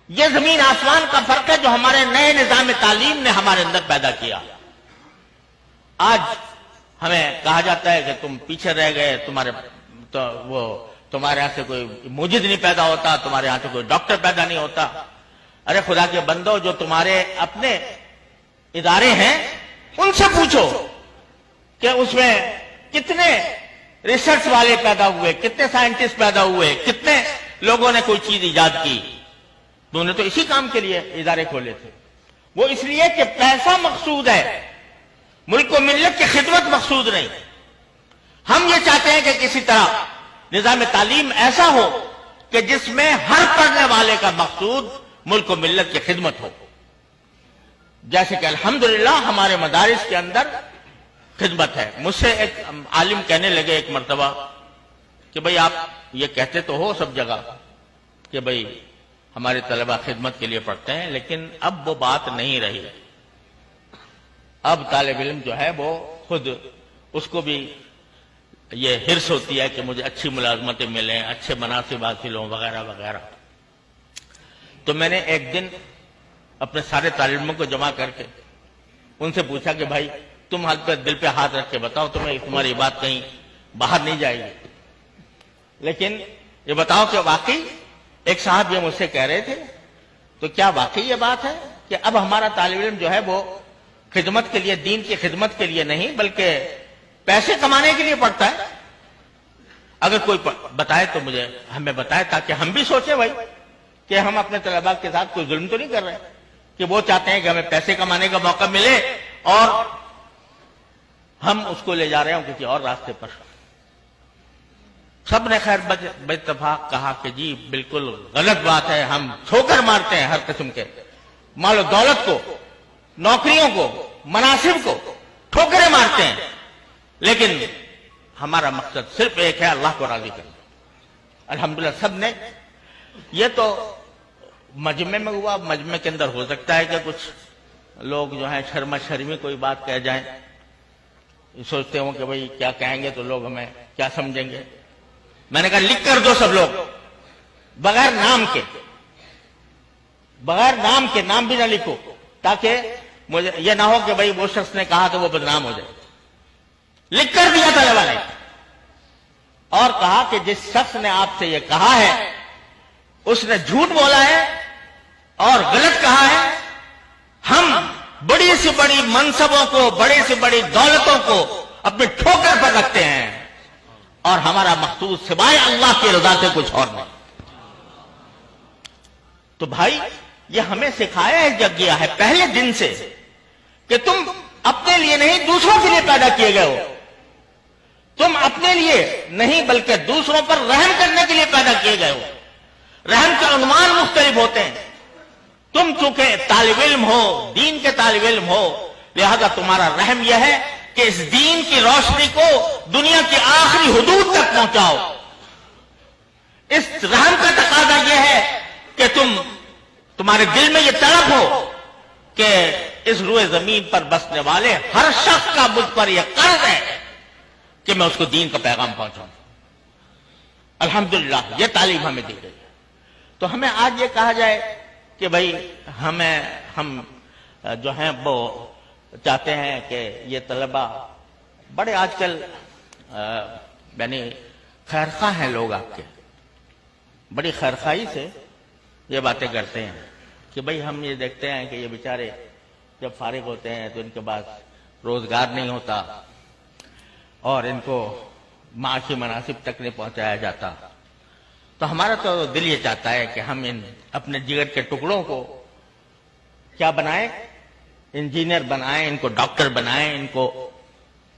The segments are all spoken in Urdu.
یہ زمین آسمان کا فرق ہے جو ہمارے نئے نظام تعلیم نے ہمارے اندر پیدا کیا۔ آج ہمیں کہا جاتا ہے کہ تم پیچھے رہ گئے، تمہارے یہاں سے کوئی موجد نہیں پیدا ہوتا، تمہارے یہاں سے کوئی ڈاکٹر پیدا نہیں ہوتا۔ ارے خدا کے بندو، جو تمہارے اپنے ادارے ہیں ان سے پوچھو کہ اس میں کتنے ریسرچ والے پیدا ہوئے، کتنے سائنٹسٹ پیدا ہوئے، کتنے لوگوں نے کوئی چیز ایجاد کی۔ تو نے تو اسی کام کے لیے ادارے کھولے تھے۔ وہ اس لیے کہ پیسہ مقصود ہے، ملک و ملت کی خدمت مقصود نہیں۔ ہم یہ چاہتے ہیں کہ کسی طرح نظام تعلیم ایسا ہو کہ جس میں ہر پڑھنے والے کا مقصود ملک و ملت کی خدمت ہو۔ جیسے کہ الحمدللہ ہمارے مدارس کے اندر خدمت ہے۔ مجھ سے ایک عالم کہنے لگے ایک مرتبہ کہ بھئی آپ یہ کہتے تو ہو سب جگہ کہ بھئی ہمارے طلبہ خدمت کے لیے پڑھتے ہیں، لیکن اب وہ بات نہیں رہی۔ اب طالب علم جو ہے وہ خود اس کو بھی یہ حرص ہوتی ہے کہ مجھے اچھی ملازمتیں ملیں، اچھے مناصب حاصل ہوں، وغیرہ وغیرہ۔ تو میں نے ایک دن اپنے سارے طالب علموں کو جمع کر کے ان سے پوچھا کہ بھائی تم حال پہ دل پہ ہاتھ رکھ کے بتاؤ تمہاری بات کہیں باہر نہیں جائے گی، لیکن یہ بتاؤ کہ واقعی ایک صاحب یہ مجھ سے کہہ رہے تھے تو کیا واقعی یہ بات ہے کہ اب ہمارا طالب علم جو ہے وہ خدمت کے لیے، دین کی خدمت کے لیے نہیں بلکہ پیسے کمانے کے لیے پڑھتا ہے؟ اگر کوئی بتائے تو مجھے ہمیں بتائے تاکہ ہم بھی سوچیں بھائی کہ ہم اپنے طلباء کے ساتھ کوئی ظلم تو نہیں کر رہے کہ وہ چاہتے ہیں کہ ہمیں پیسے کمانے کا موقع ملے اور ہم اس کو لے جا رہے ہوں کسی اور راستے پر۔ سب نے خیر باتفاق کہا کہ جی بالکل غلط بات ہے، ہم ٹھوکر مارتے ہیں ہر قسم کے مال و دولت کو، نوکریوں کو، مناصب کو ٹھوکریں مارتے ہیں، لیکن ہمارا مقصد صرف ایک ہے، اللہ کو راضی کرنا۔ الحمدللہ سب نے، یہ تو مجمع میں ہوا، مجمع کے اندر ہو سکتا ہے کہ کچھ لوگ جو ہیں شرما شرمی کوئی بات کہہ جائیں، سوچتے ہوں کہ بھئی کیا کہیں گے تو لوگ ہمیں کیا سمجھیں گے۔ میں نے کہا لکھ کر دو سب لوگ بغیر نام کے، نام بھی نہ لکھو تاکہ مجھے یہ نہ ہو کہ بھئی وہ شخص نے کہا تو وہ بدنام ہو جائے۔ لکھ کر دیا طلبہ نے اور کہا کہ جس شخص نے آپ سے یہ کہا ہے اس نے جھوٹ بولا ہے اور غلط کہا ہے۔ ہم بڑی سے بڑی منصبوں کو، بڑی سے بڑی دولتوں کو اپنے ٹھوکر پر رکھتے ہیں اور ہمارا مقصود سوائے اللہ کی رضا سے کچھ اور نہیں۔ تو بھائی یہ ہمیں سکھایا گیا ہے پہلے دن سے کہ تم اپنے لیے نہیں دوسروں کے لیے پیدا کیے گئے ہو۔ تم اپنے لیے نہیں بلکہ دوسروں پر رحم کرنے کے لیے پیدا کیے گئے ہو۔ رحم کے عنوان مختلف ہوتے ہیں۔ تم چونکہ طالب علم ہو، دین کے طالب علم ہو، لہذا تمہارا رحم یہ ہے کہ اس دین کی روشنی کو دنیا کی آخری حدود تک پہنچاؤ۔ اس رحم کا تقاضا یہ ہے کہ تمہارے دل میں یہ طلب ہو کہ اس روئے زمین پر بسنے والے ہر شخص کا مجھ پر یہ قرض ہے کہ میں اس کو دین کا پیغام پہنچاؤں۔ الحمدللہ یہ تعلیم ہمیں دی گئی۔ تو ہمیں آج یہ کہا جائے کہ بھئی ہم جو ہیں وہ چاہتے ہیں کہ یہ طلبہ بڑے آج کل یعنی خیرخواہ ہیں لوگ، آپ کے بڑی خیرخواہی سے یہ باتیں کرتے ہیں کہ بھئی ہم یہ دیکھتے ہیں کہ یہ بیچارے جب فارغ ہوتے ہیں تو ان کے پاس روزگار نہیں ہوتا اور ان کو معاشی مناصب تک نہیں پہنچایا جاتا۔ تو ہمارا تو دل یہ چاہتا ہے کہ ہم اپنے جگر کے ٹکڑوں کو کیا بنائیں، انجینئر بنائیں، ان کو ڈاکٹر بنائیں، ان کو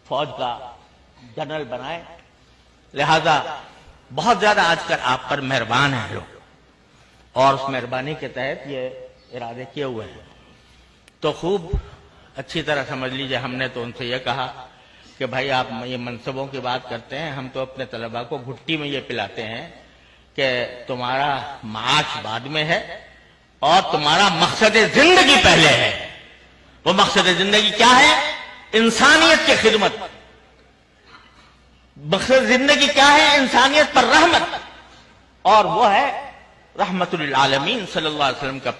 فوج کا جنرل بنائیں۔ لہذا بہت زیادہ آج کل آپ پر مہربان ہیں لوگ اور اس مہربانی کے تحت یہ ارادے کیے ہوئے ہیں۔ تو خوب اچھی طرح سمجھ لیجئے، ہم نے تو ان سے یہ کہا کہ بھائی آپ یہ منصبوں کی بات کرتے ہیں، ہم تو اپنے طلباء کو گھٹی میں یہ پلاتے ہیں کہ تمہارا معاش بعد میں ہے اور تمہارا مقصد زندگی پہلے ہے۔ وہ مقصد زندگی کیا ہے؟ انسانیت کی خدمت۔ مقصد زندگی کیا ہے؟ انسانیت پر رحمت، اور وہ ہے رحمت للعالمین صلی اللہ علیہ وسلم کا